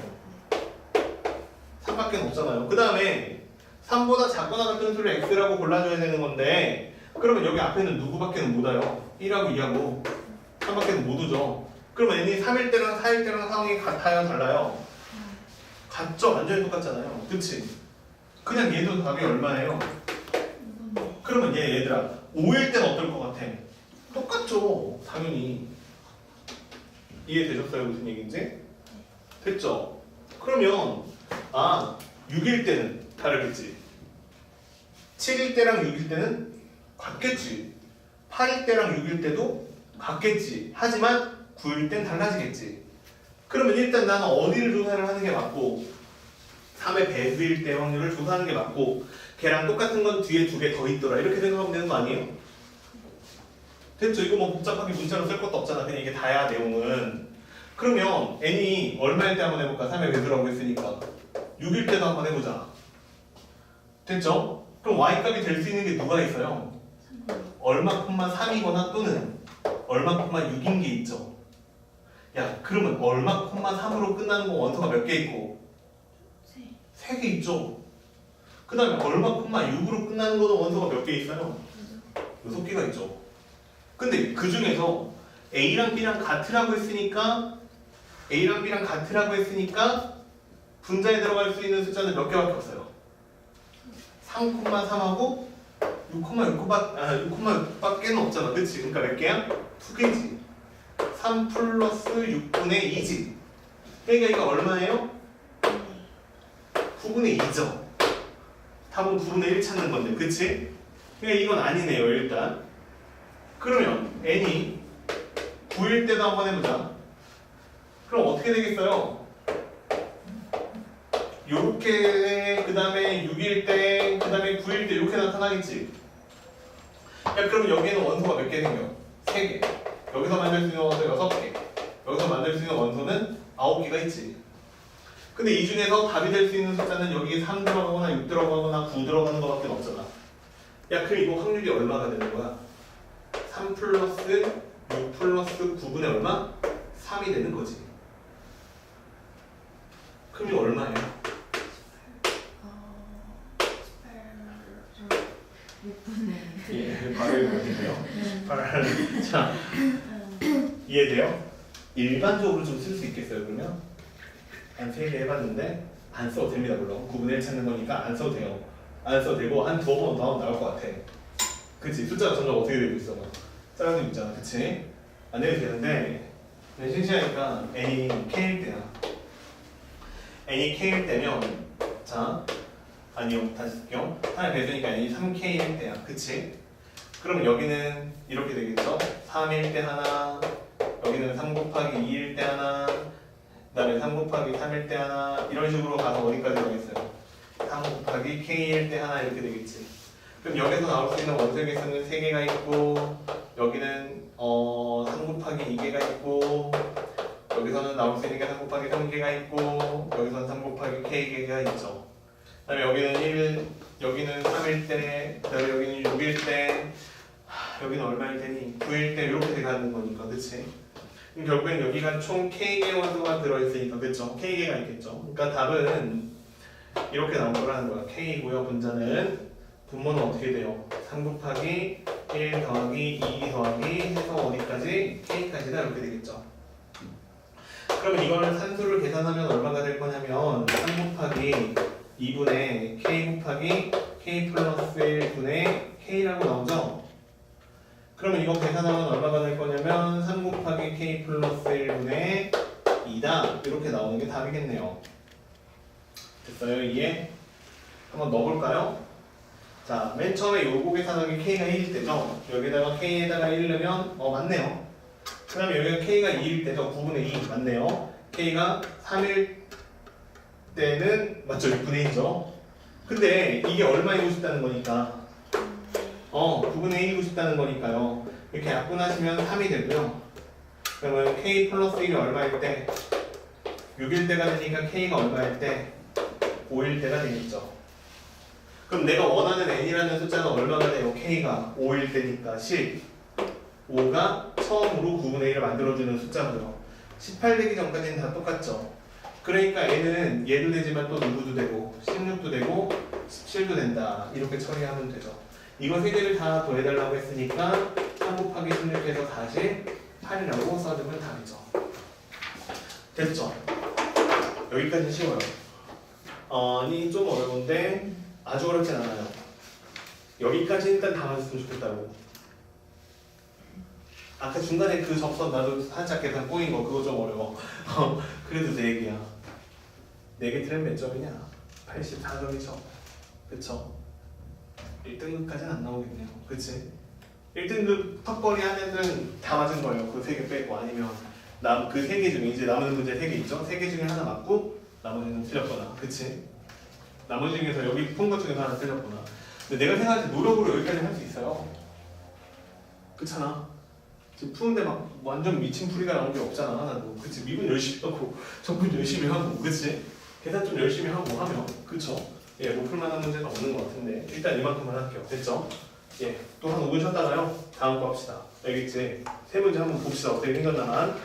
3밖에는 없잖아요. 그 다음에 3보다 작거나 같은 수를 x라고 골라줘야 되는 건데 그러면 여기 앞에는 누구밖에는 못 와요? 1하고 2하고 3밖에는 못 오죠. 그러면 n이 3일 때랑 4일 때랑 상황이 같아요? 달라요? 같죠? 완전히 똑같잖아요. 그치? 그냥 얘도 답이 얼마예요? 그러면 얘들아 5일 때는 어떨 것 같아? 똑같죠. 당연히. 이해되셨어요? 무슨 얘기인지? 됐죠? 그러면 6일 때는 다르겠지. 7일 때랑 6일 때는 같겠지. 8일 때랑 6일 때도 같겠지. 하지만 9일 땐 달라지겠지. 그러면 일단 나는 어디를 조사를 하는 게 맞고 3의 배수일 때 확률을 조사하는 게 맞고 걔랑 똑같은 건 뒤에 2개 더 있더라. 이렇게 생각하면 되는 거 아니에요? 됐죠? 이거 뭐 복잡하게 문자로 쓸 것도 없잖아. 그냥 이게 다야 내용은. 그러면 n이 얼마일 때 한번 해볼까? 3의 배수라고 했으니까 6일 때도 한번 해보자. 됐죠? 그럼 y값이 될 수 있는 게 누가 있어요? 얼마 콤마 3이거나 또는 얼마 콤마 6인 게 있죠. 야, 그러면 얼마 콤마 3으로 끝나는 거 원소가 몇 개 있고? 3개 있죠. 그 다음에 얼마 콤마 6으로 끝나는 거는 원소가 몇 개 있어요? 6개가 있죠. 근데 그 중에서 A랑 B랑 같으라고 했으니까 분자에 들어갈 수 있는 숫자는 몇 개밖에 없어요. 3,3하고 6,6밖에는 없잖아. 그치? 그러니까 몇 개야? 2개지. 3 플러스 6분의 2지. 그러니까 이거 얼마예요? 9분의 2죠. 답은 9분의 1 찾는 건데, 그치? 그러니까 이건 아니네요, 일단. 그러면 n이 9일 때도 한번 해보자. 그럼 어떻게 되겠어요? 요렇게, 그 다음에 6일 때, 그 다음에 9일 때 이렇게 나타나겠지? 야, 그럼 여기에는 원소가 몇 개 생겨? 3개. 여기서 만들 수 있는 원소 6개. 여기서 만들 수 있는 원소는 9개가 있지. 근데 이 중에서 답이 될 수 있는 숫자는 여기에 3 들어가거나 6 들어가거나 9 들어가는 거밖에 없잖아. 야, 그럼 이거 확률이 얼마가 되는 거야? 3 플러스 6 플러스 9분의 얼마? 3이 되는 거지. 그럼 이거 얼마예요? 6분의 예, 바로 이거네요. 자, 이해돼요? 일반적으로 좀 쓸 수 있겠어요, 그러면? 한 3개 해봤는데 안 써도 됩니다, 물론. 9분의 1 찾는 거니까 안 써도 돼요. 안 써도 되고 한 2번 더 나올 것 같아. 그치? 숫자가 점점 어떻게 되고 있어? 작아지고 있잖아, 그치? 안 해도 되는데 심심하니까 n이 k일 때야. n이 k일 때면 자, 아니요, 다시 쓸게요. 하나 배수니까 n이 3k일 때야, 그치? 그럼 여기는 이렇게 되겠죠? 3일 때 하나, 여기는 3 곱하기 2일 때 하나, 그 다음에 3 곱하기 3일 때 하나, 이런 식으로 가서 어디까지 가겠어요? 3 곱하기 k일 때 하나 이렇게 되겠지. 그럼 여기서 나올 수 있는 원소의 개수는 3개가 있고, 여기는 3 곱하기 2개가 있고, 여기서는 나올 수 있는 게 3 곱하기 3개가 있고, 여기서는 3 곱하기 k개가 있죠. 그 다음에 여기는 3일 때, 그 다음에 여기는 6일 때, 여기는 얼마일 때니? 9일 때 이렇게 돼가는 거니까, 그치? 그럼 결국엔 여기가 총 k개 원소가 들어있으니까, 그쵸? k개가 있겠죠. 그러니까 답은 이렇게 나온 거라는 거야. k이고요. 분자는 분모는 어떻게 돼요? 3 곱하기 1 더하기 2 더하기 해서 어디까지? k까지다 이렇게 되겠죠. 그러면 이거는 산수를 계산하면 얼마가 될 거냐면 3 곱하기 2분의 k 곱하기 k 플러스 1분의 k라고 나오죠? 그러면 이거 계산하면 얼마가 될 거냐면 3 곱하기 k 플러스 1분의 2다 이렇게 나오는 게 답이겠네요. 됐어요? 이해? 한번 넣어볼까요? 자, 맨 처음에 요거 계산하기 k가 1일 때죠? 여기다가 k에다가 1 넣으면 맞네요. 그 다음에 여기가 k가 2일 때죠? 9분의 2 맞네요. k가 3일 때는 맞죠? 6분의 1이죠? 근데 이게 얼마이고 싶다는 거니까 9분의 1이고 싶다는 거니까요. 이렇게 약분하시면 3이 되고요. 그러면 k 플러스 1이 얼마일 때? 6일 때가 되니까 k가 얼마일 때? 5일 때가 되겠죠. 그럼 내가 원하는 n이라는 숫자는 얼마가 돼요? k가 5일 때니까 10. 5가 처음으로 9분의 1을 만들어주는 숫자고요. 18 되기 전까지는 다 똑같죠. 그러니까 n은 얘도 되지만 또 누구도 되고 16도 되고 17도 된다. 이렇게 처리하면 되죠. 이거 세 개를 다 더해달라고 했으니까 3 곱하기 16해서 48이라고 써주면 답이죠. 됐죠? 여기까지 쉬워요. 아니 좀 어려운데 아주 어렵진 않아요. 여기까지 일단 다 맞았으면 좋겠다고. 아까 중간에 그 접선 나도 살짝 계산 꼬인 거 그거 좀 어려워. 그래도 4개야. 4개 틀리면 몇 점이냐? 84점이죠. 그쵸? 1등급까지는 안 나오겠네요. 그치? 1등급 턱걸이 한 애들은 다 맞은 거예요. 그 3개 빼고 아니면 그 3개 중에 이제 남은 문제 3개 있죠? 3개 중에 하나 맞고 나머지는 틀렸거나. 그치? 나머지 중에서 여기 푼 것 중에서 하나 틀렸구나. 근데 내가 생각할 때 노력으로 여기까지 할 수 있어요. 그렇잖아. 지금 푸는데 막 완전 미친 풀이가 나온 게 없잖아 하나도. 그치? 미분 열심히 하고 적분 열심히 하고 그치? 계산 좀 열심히 하고 하면 그쵸? 예, 못 풀만한 문제가 없는 것 같은데 일단 이만큼만 할게요. 됐죠? 예, 또 한 5분 쉬었다가요 다음 거 합시다. 알겠지? 세 문제 한번 봅시다. 어떻게 생겼나.